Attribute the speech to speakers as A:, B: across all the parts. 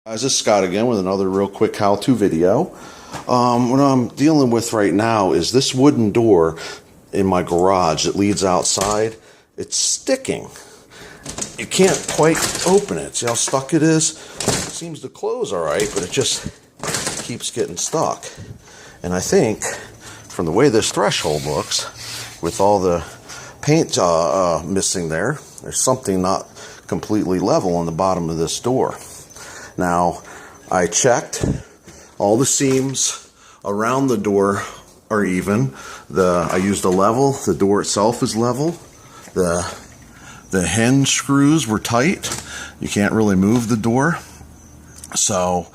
A: Guys, this is Scott again with another real quick how-to video. What I'm dealing with right now is this wooden door in my garage that leads outside. It's sticking. You can't quite open it. See how stuck it is? It seems to close all right, but it just keeps getting stuck. And I think from the way this threshold looks, with all the paint missing there, there's something not completely level on the bottom of this door. Now, I checked. All the seams around the door are even. I used a level. The door itself is level. The hinge screws were tight. You can't really move the door. So,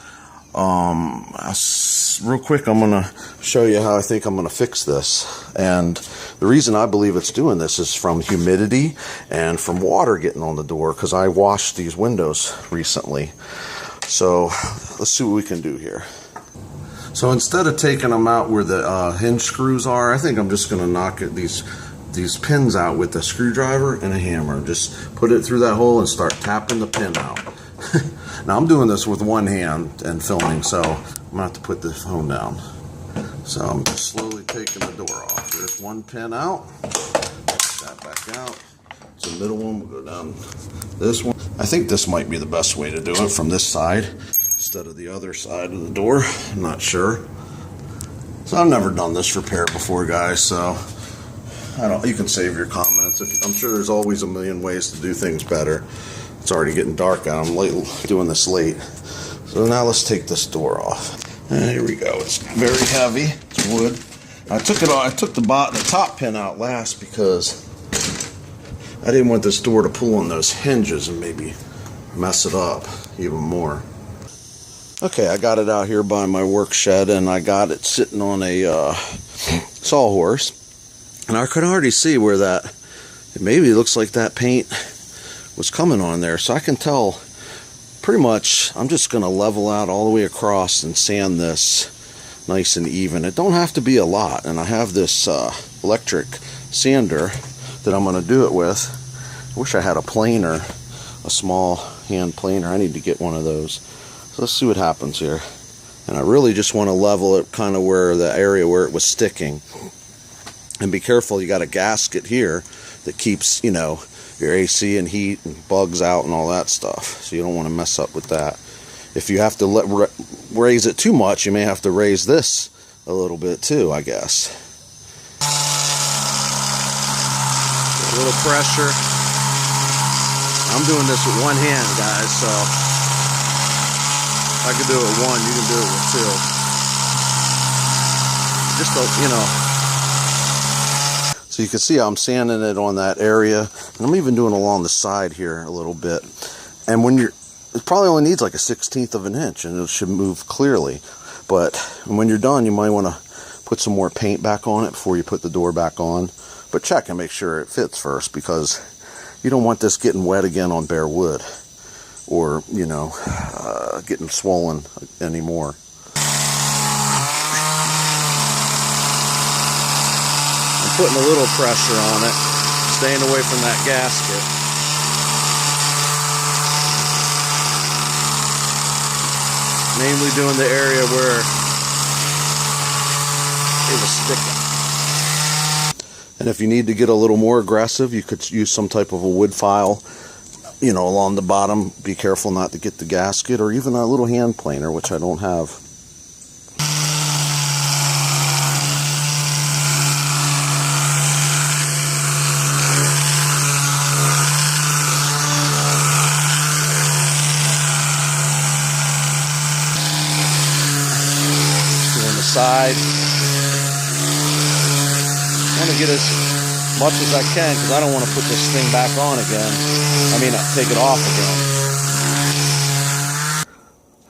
A: real quick, I'm going to show you how I think I'm going to fix this. And the reason I believe it's doing this is from humidity and from water getting on the door, because I washed these windows recently. So let's see what we can do here. So instead of taking them out where the hinge screws are, I think I'm just going to knock these pins out with a screwdriver and a hammer. Just put it through that hole and start tapping the pin out. Now I'm doing this with one hand and filming, so I'm going to have to put the phone down. So I'm just slowly taking the door off. There's one pin out. Take that back out. So the middle one will go down this one. I think this might be the best way to do it, from this side instead of the other side of the door. I'm not sure. So I've never done this repair before, guys, so you can save your comments. I'm sure there's always a million ways to do things better. It's already getting dark out. I'm doing this late. So now let's take this door off. And here we go. It's very heavy. It's wood. I took the top pin out last because I didn't want this door to pull on those hinges and maybe mess it up even more. Okay, I got it out here by my work shed, and I got it sitting on a sawhorse. And I could already see where maybe it looks like that paint was coming on there. So I can tell pretty much I'm just going to level out all the way across and sand this nice and even. It don't have to be a lot. And I have this electric sander that I'm going to do it with. I wish I had a planer, a small hand planer. I need to get one of those. So let's see what happens here. And I really just want to level it kind of where the area where it was sticking. And be careful, you got a gasket here that keeps, your AC and heat and bugs out and all that stuff. So you don't want to mess up with that. If you have to raise it too much, you may have to raise this a little bit too, I guess. A little pressure. I'm doing this with one hand, guys, so if I can do it with one, you can do it with two. Just so you can see I'm sanding it on that area, and I'm even doing along the side here a little bit. And it probably only needs like a 1/16 of an inch, and it should move clearly. But when you're done, you might want to put some more paint back on it before you put the door back on. But check and make sure it fits first, because you don't want this getting wet again on bare wood, or getting swollen anymore. I'm putting a little pressure on it, staying away from that gasket. Mainly doing the area where it was sticking. And if you need to get a little more aggressive, you could use some type of a wood file, along the bottom. Be careful not to get the gasket, or even a little hand planer, which I don't have. Doing the side. I want to get as much as I can, because I don't want to put this thing back on again. Take it off again.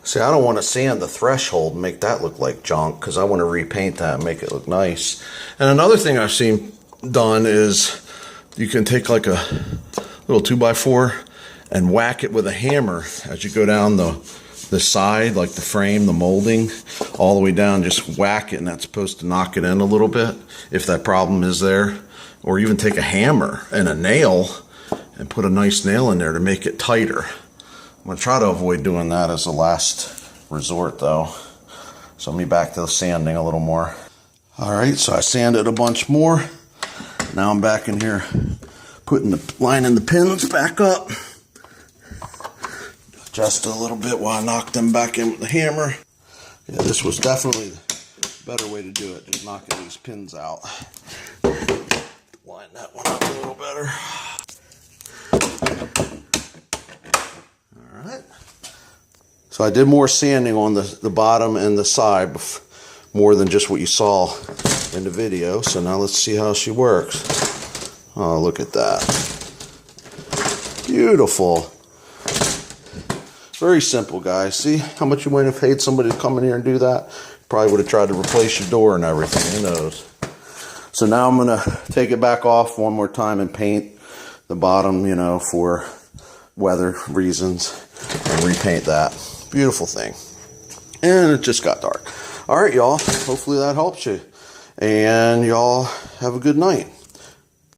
A: See, I don't want to sand the threshold and make that look like junk, because I want to repaint that and make it look nice. And another thing I've seen done is you can take like a little 2x4 and whack it with a hammer as you go down the side, like the frame, the molding, all the way down. Just whack it, and that's supposed to knock it in a little bit if that problem is there. Or even take a hammer and a nail and put a nice nail in there to make it tighter. I'm going to try to avoid doing that as a last resort though. So let me back to the sanding a little more. Alright, so I sanded a bunch more. Now I'm back in here lining the pins back up. Just a little bit while I knock them back in with the hammer. Yeah, this was definitely the better way to do it, just knocking these pins out. Line that one up a little better. Alright. So I did more sanding on the bottom and the side, more than just what you saw in the video. So now let's see how she works. Oh, look at that. Beautiful. Very simple, guys. See how much you might have paid somebody to come in here and do that? Probably would have tried to replace your door and everything. Who knows? So now I'm going to take it back off one more time and paint the bottom, you know, for weather reasons, and repaint that. Beautiful thing. And it just got dark. All right, y'all. Hopefully that helps you. And y'all have a good night.